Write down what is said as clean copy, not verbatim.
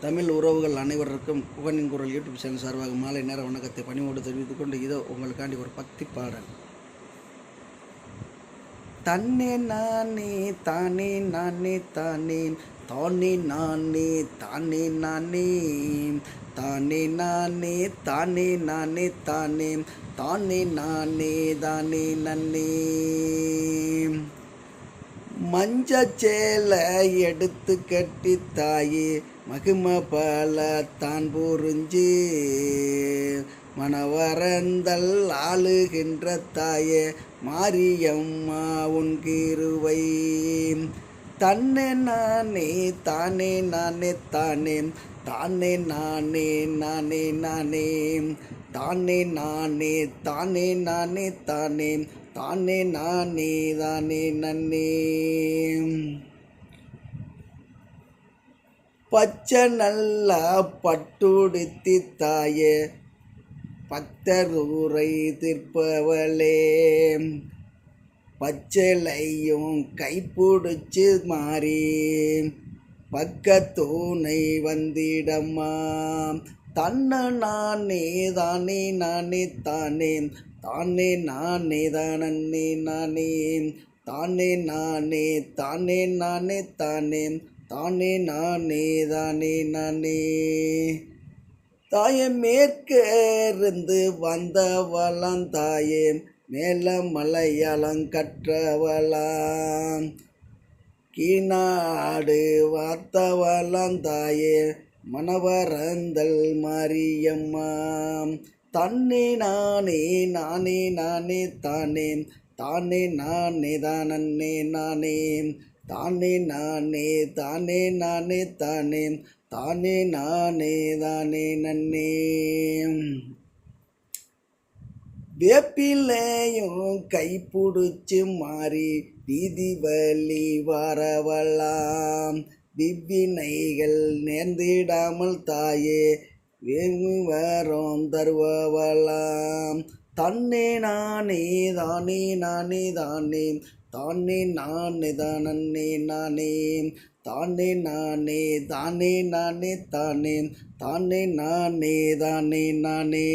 தமிழ் உறவுகள் அனைவருக்கும் குகனின் குரல் யூடியூப் சேனல் சார்பாக மாலை நேர வணக்கத்தை பணிவோடு தெரிவித்துக் கொண்டு இதோ உங்களுக்காண்டி ஒரு பக்தி பாடல். தன்னே நானே தானே நானே தானே தானே நானே தானே நானே தானே நானே தானே நானே தானே தானே நானே தானே நன்னே. மஞ்சச்சேலை எடுத்து கட்டி தாயே மகிம பல தான் புரிஞ்சு மணவரந்தல் ஆளுகின்ற தாயே மாரியம்மா உன் கிருவை. தன்னே நானே தானே நானே தானே தானே நானே நானே நானே தானே நானே தானே நானே தானே தானே நானே தானே நன்னே. பச்சை நல்ல பட்டுடுத்தி தாயே பக்தர் ஊரை தீர்ப்பவளே பச்சளையும் கைப்பிடிச்சு மாறி பக்கத்தூணை வந்திடம்மா. தன்னை நானே தானே நானே தானே தானே நானே தானே நானே தானே நானே தானே நானே தானே தானே நானே தானே நானே. தாயே மேற்கிருந்து வந்தவளாம் தாயே மேல மலையாளம் கற்றவளாம் கீநாடு வார்த்தவளாம் தாயே மணவரந்தல் மாரியம்மா. தன்னே நானே நானே நானே தானே தானே நானே தானே நானே தானே நானே தானே நானே தானே தானே நானே தானே நன்னே. வேப்பிலையும் கைப்பிடிச்சு மாறி வீதி வழி வரவலாம் விவ்வினைகள் நேர்ந்திடாமல் தாயே வேங்கு வரம் தருவவலாம். தன்னே நானே தானே நானே தானே தானே நானே தானே நானே தானே நானே தானே நானே தானே தானே நானே தானே நானே.